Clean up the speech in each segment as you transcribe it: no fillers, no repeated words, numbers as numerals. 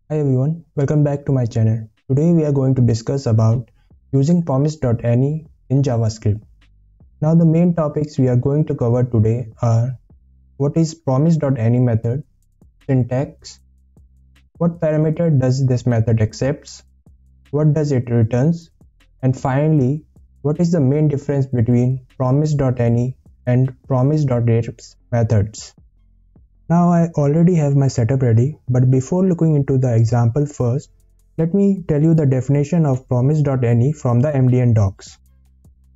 Hi everyone, welcome back to my channel. Today we are going to discuss about using promise.any in JavaScript. Now the main topics we are going to cover today are what is promise.any method, syntax, what parameter does this method accepts, what does it returns, and finally what is the main difference between promise.any and promise.apes methods. Now I already have my setup ready, but before looking into the example first, let me tell you the definition of promise.any from the MDN docs.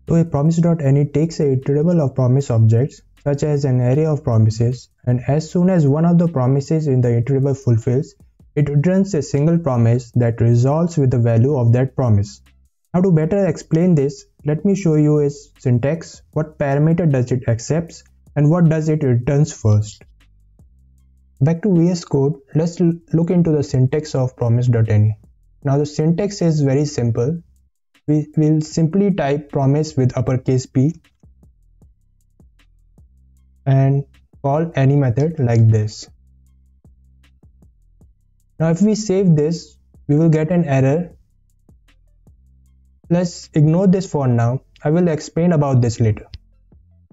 So a promise.any takes a iterable of promise objects such as an array of promises, and as soon as one of the promises in the iterable fulfills, it returns a single promise that resolves with the value of that promise. Now to better explain this, let me show you its syntax, what parameter does it accepts and what does it returns first. Back to VS Code, let's look into the syntax of promise.any. Now the syntax is very simple. We will simply type promise with uppercase P and call any method like this. Now if we save this, we will get an error. Let's ignore this for now. I will explain about this later.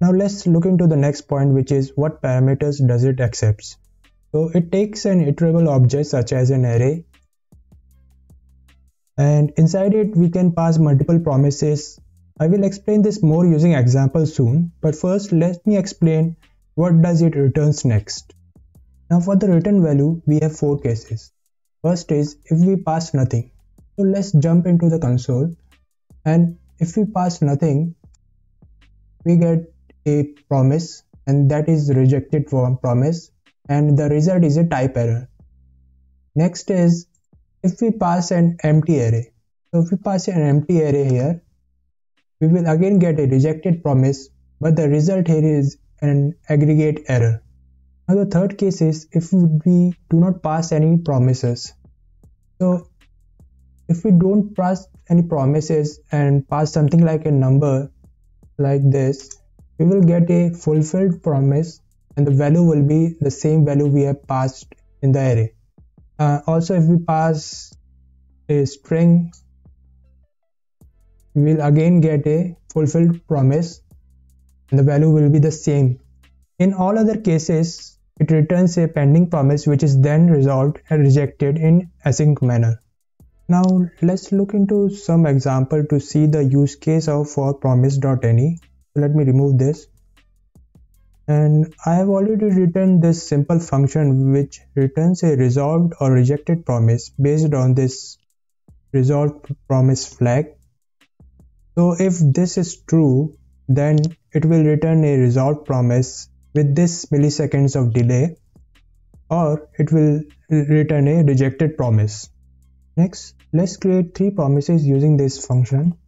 Now let's look into the next point, which is what parameters does it accepts. So it takes an iterable object such as an array, and inside it we can pass multiple promises. I will explain this more using examples soon, but first let me explain what does it returns next. Now for the return value we have 4 cases. First is if we pass nothing. So let's jump into the console, and if we pass nothing we get a promise, and that is rejected from promise, and the result is a type error. Next is if we pass an empty array. So if we pass an empty array here, we will again get a rejected promise, but the result here is an aggregate error. Now the third case is if we do not pass any promises. So if we don't pass any promises and pass something like a number like this, we will get a fulfilled promise, and the value will be the same value we have passed in the array. Also if we pass a string, we will again get a fulfilled promise and the value will be the same. In all other cases, it returns a pending promise which is then resolved and rejected in async manner. Now let's look into some example to see the use case of for promise.any. Let me remove this. And I have already written this simple function which returns a resolved or rejected promise based on this resolved promise flag. So if this is true, then it will return a resolved promise with this milliseconds of delay, or it will return a rejected promise. Next, let's create 3 promises using this function.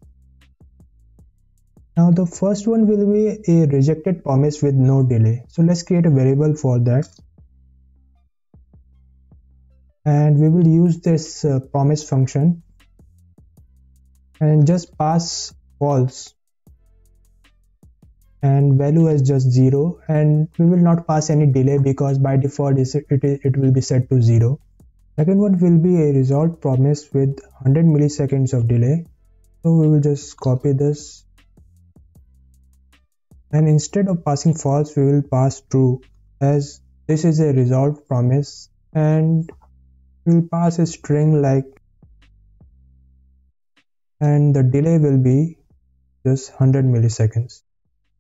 Now the first one will be a rejected promise with no delay. So let's create a variable for that. And we will use this promise function and just pass false and value as just 0, and we will not pass any delay because by default it will be set to 0. Second one will be a resolved promise with 100 milliseconds of delay. So we will just copy this. And instead of passing false, we will pass true, as this is a resolved promise, and we will pass a string like, and the delay will be just 100 milliseconds.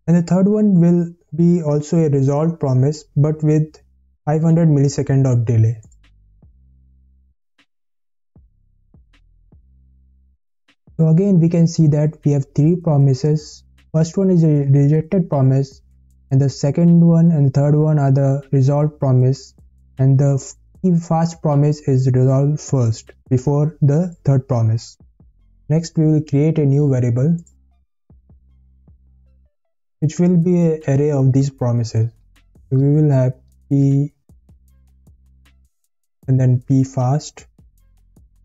And the third one will be also a resolved promise but with 500 milliseconds of delay. So again we can see that we have 3 promises. First one is a rejected promise, and the second one and third one are the resolved promise, and the fast promise is resolved first before the third promise. Next we will create a new variable which will be an array of these promises. So we will have P and then P fast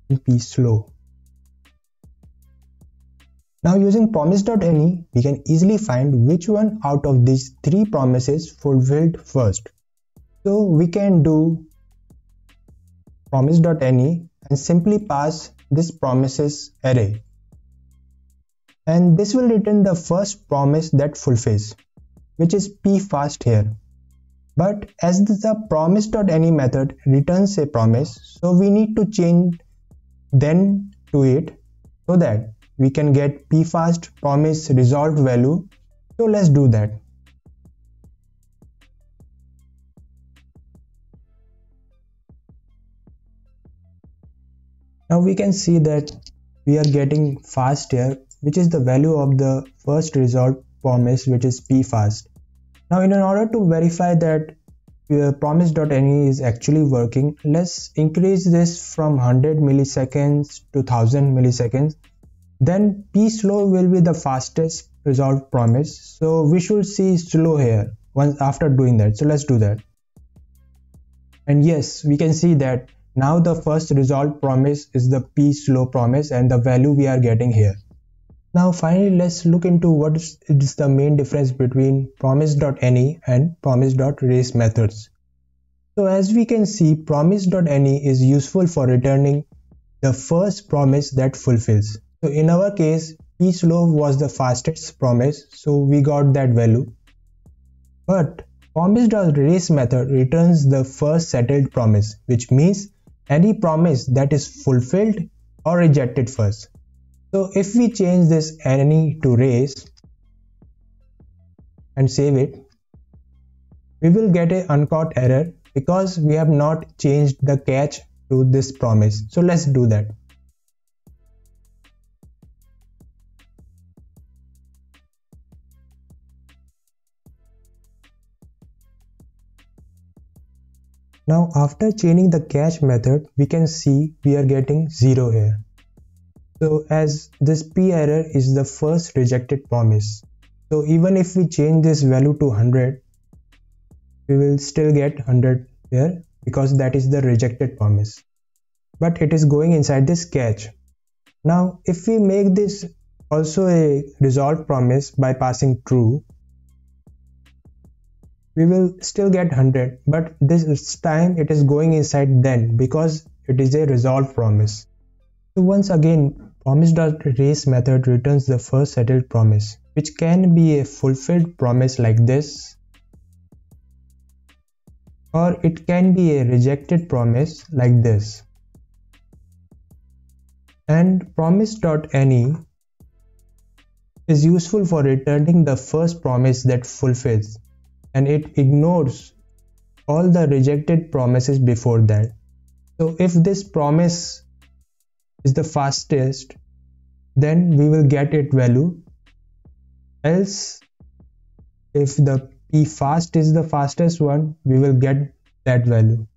and P slow. Now using promise.any, we can easily find which one out of these 3 promises fulfilled first. So we can do promise.any and simply pass this promises array. And this will return the first promise that fulfills, which is pfast here. But as the promise.any method returns a promise, so we need to change then to it so that we can get pfast promise resolved value. So let's do that. Now we can see that we are getting fast here, which is the value of the first resolved promise, which is pfast. Now in order to verify that promise.any is actually working, let's increase this from 100 milliseconds to 1000 milliseconds. Then pslow will be the fastest resolved promise. So we should see slow here once after doing that. So let's do that. And yes, we can see that now the first resolved promise is the pslow promise and the value we are getting here. Now finally, let's look into what is the main difference between promise.any and promise.race methods. So as we can see, promise.any is useful for returning the first promise that fulfills. So in our case, pslow was the fastest promise, so we got that value. But promise.race method returns the first settled promise, which means any promise that is fulfilled or rejected first. So if we change this any to race and save it, we will get an uncaught error because we have not changed the catch to this promise. So let's do that. Now after changing the catch method, we can see we are getting 0 here. So as this p error is the first rejected promise, so even if we change this value to 100, we will still get 100 here because that is the rejected promise. But it is going inside this catch. Now if we make this also a resolved promise by passing true, we will still get 100, but this time it is going inside then because it is a resolved promise. So once again, promise.race method returns the first settled promise, which can be a fulfilled promise like this, or it can be a rejected promise like this. And promise.any is useful for returning the first promise that fulfills, and it ignores all the rejected promises before that. So if this promise is the fastest, then we will get its value. Else, if the pfast is the fastest one, we will get that value.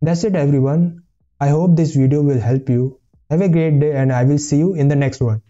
That's it everyone. I hope this video will help you. Have a great day and I will see you in the next one.